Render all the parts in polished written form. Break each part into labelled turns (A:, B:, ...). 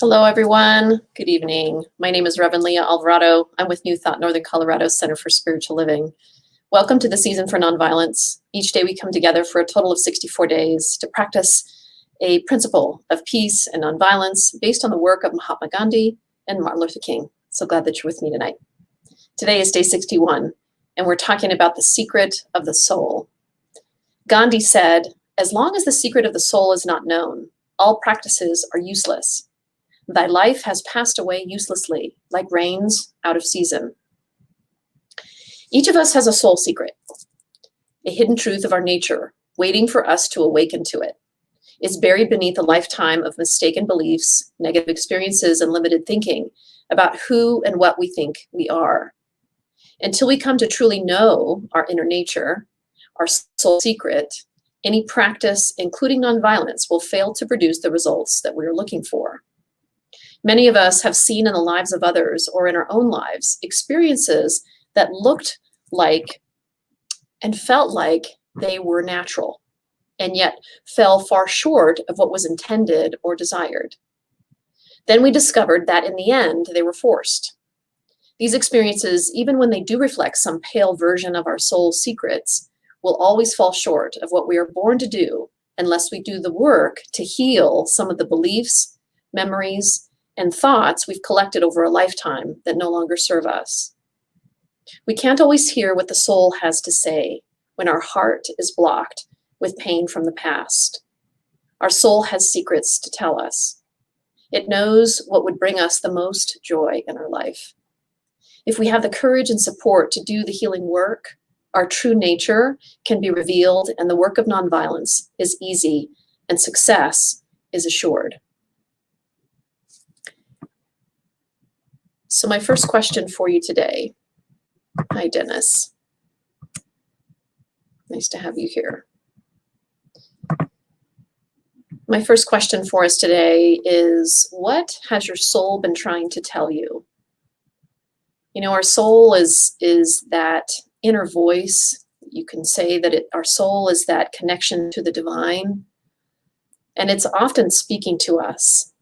A: Hello, everyone. Good evening. My name is Reverend Leah Alvarado. I'm with New Thought Northern Colorado Center for Spiritual Living. Welcome to the season for Nonviolence. Each day we come together for a total of 64 days to practice a principle of peace and nonviolence based on the work of Mahatma Gandhi and Martin Luther King. So glad that you're with me tonight. Today is day 61, and we're talking about the secret of the soul. Gandhi said, "As long as the secret of the soul is not known, all practices are useless. Thy life has passed away uselessly, like rains out of season." Each of us has a soul secret, a hidden truth of our nature, waiting for us to awaken to it. It's buried beneath a lifetime of mistaken beliefs, negative experiences, and limited thinking about who and what we think we are. Until we come to truly know our inner nature, our soul secret, any practice, including nonviolence, will fail to produce the results that we are looking for. Many of us have seen in the lives of others or in our own lives experiences that looked like and felt like they were natural, and yet fell far short of what was intended or desired. Then we discovered that in the end, they were forced. These experiences, even when they do reflect some pale version of our soul secrets, will always fall short of what we are born to do unless we do the work to heal some of the beliefs, memories, and thoughts we've collected over a lifetime that no longer serve us. We can't always hear what the soul has to say when our heart is blocked with pain from the past. Our soul has secrets to tell us. It knows what would bring us the most joy in our life. If we have the courage and support to do the healing work, our true nature can be revealed, and the work of nonviolence is easy and success is assured. So my first question for you today, hi Dennis, nice to have you here. My first question for us today is, what has your soul been trying to tell you? You know, our soul is that inner voice. You can say that our soul is that connection to the divine, and it's often speaking to us,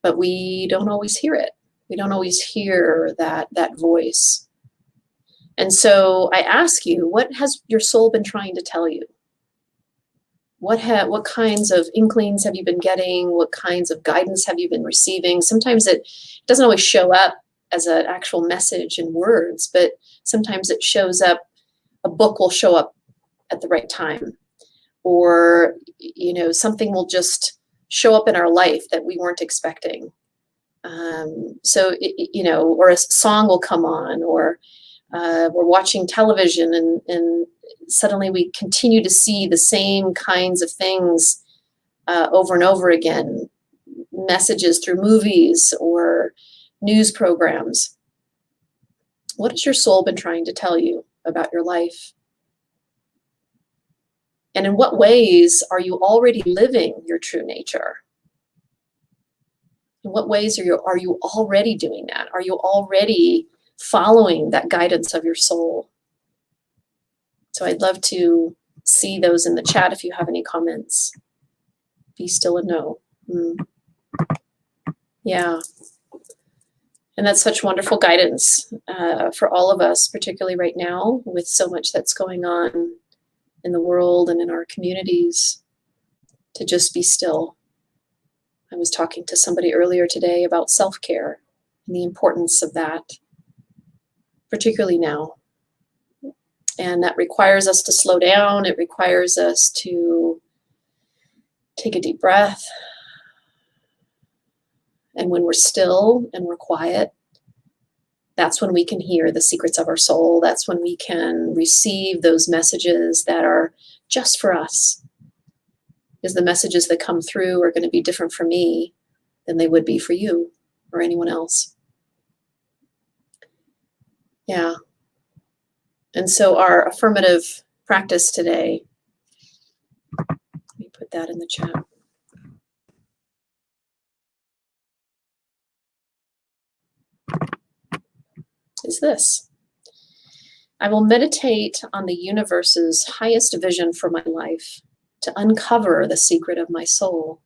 A: but we don't always hear it. We don't always hear that voice. And so I ask you, what has your soul been trying to tell you? What kinds of inklings have you been getting? What kinds of guidance have you been receiving? Sometimes it doesn't always show up as an actual message in words, but sometimes it shows up, a book will show up at the right time, or something will just show up in our life that we weren't expecting. Or a song will come on, or we're watching television and suddenly we continue to see the same kinds of things over and over again, messages through movies or news programs. What has your soul been trying to tell you about your life? And in what ways are you already living your true nature? In what ways are you already doing that? Are you already following that guidance of your soul? So I'd love to see those in the chat if you have any comments. Be still and know. Yeah. And that's such wonderful guidance for all of us, particularly right now with so much that's going on in the world and in our communities, to just be still. I was talking to somebody earlier today about self-care and the importance of that, particularly now. And that requires us to slow down. It requires us to take a deep breath. And when we're still and we're quiet, that's when we can hear the secrets of our soul. That's when we can receive those messages that are just for us. Because the messages that come through are going to be different for me than they would be for you or anyone else. Yeah. And so our affirmative practice today, let me put that in the chat. Is this: I will meditate on the universe's highest vision for my life to uncover the secret of my soul.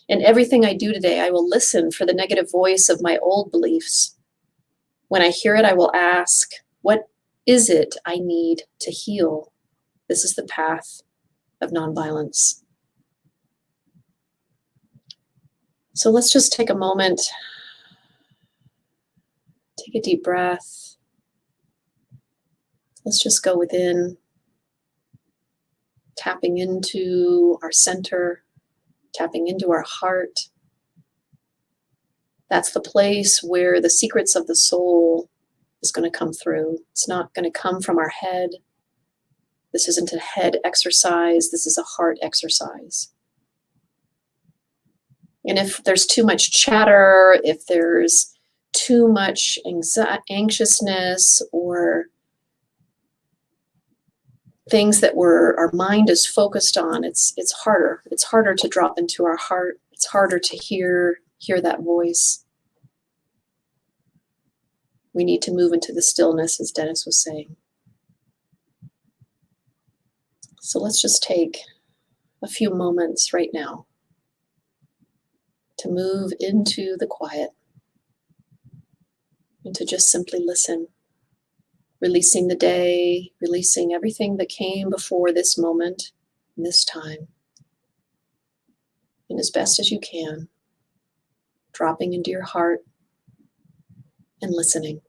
A: In everything I do today, I will listen for the negative voice of my old beliefs. When I hear it, I will ask, what is it I need to heal? This is the path of nonviolence. So let's just take a moment, take a deep breath. Let's just go within, tapping into our center, tapping into our heart. That's the place where the secrets of the soul is going to come through. It's not going to come from our head. This isn't a head exercise. This is a heart exercise. And if there's too much chatter, if there's too much anxiousness or things that our mind is focused on, it's harder. It's harder to drop into our heart. It's harder to hear that voice. We need to move into the stillness, as Dennis was saying. So let's just take a few moments right now to move into the quiet and to just simply listen, releasing the day, releasing everything that came before this moment, this time. And as best as you can, dropping into your heart and listening.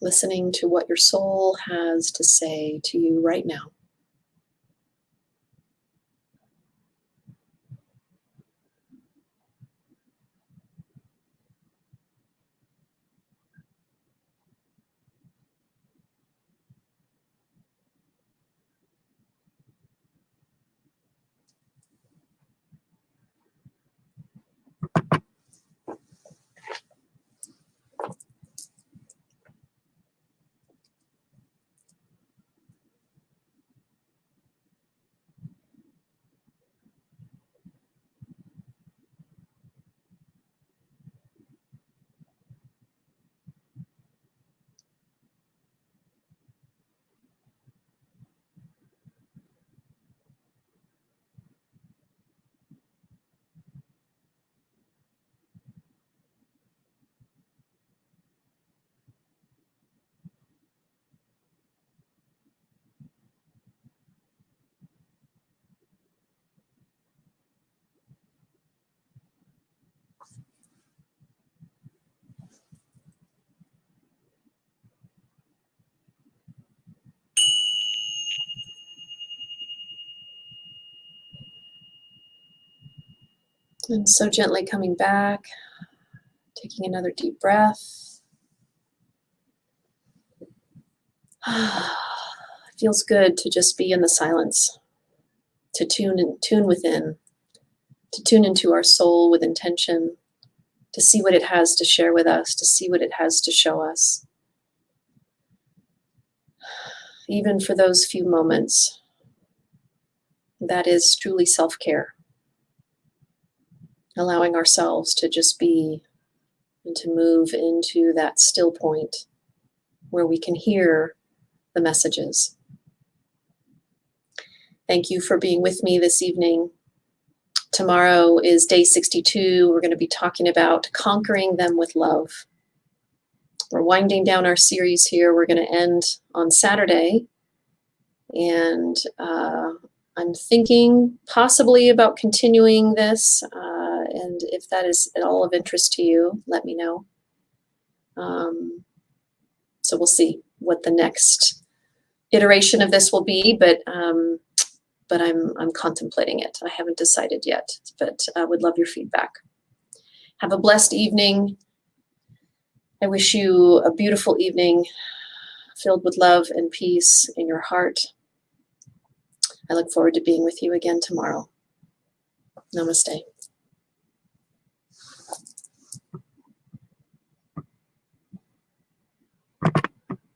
A: Listening to what your soul has to say to you right now. And so gently coming back, taking another deep breath. It feels good to just be in the silence, to tune within, to tune into our soul with intention, to see what it has to share with us, to see what it has to show us. Even for those few moments, that is truly self-care. Allowing ourselves to just be and to move into that still point where we can hear the messages. Thank you for being with me this evening. Tomorrow is day 62. We're going to be talking about conquering them with love. We're winding down our series here. We're going to end on Saturday. And I'm thinking possibly about continuing this. And if that is at all of interest to you, let me know. So we'll see what the next iteration of this will be, but I'm contemplating it. I haven't decided yet, but I would love your feedback. Have a blessed evening. I wish you a beautiful evening filled with love and peace in your heart. I look forward to being with you again tomorrow. Namaste.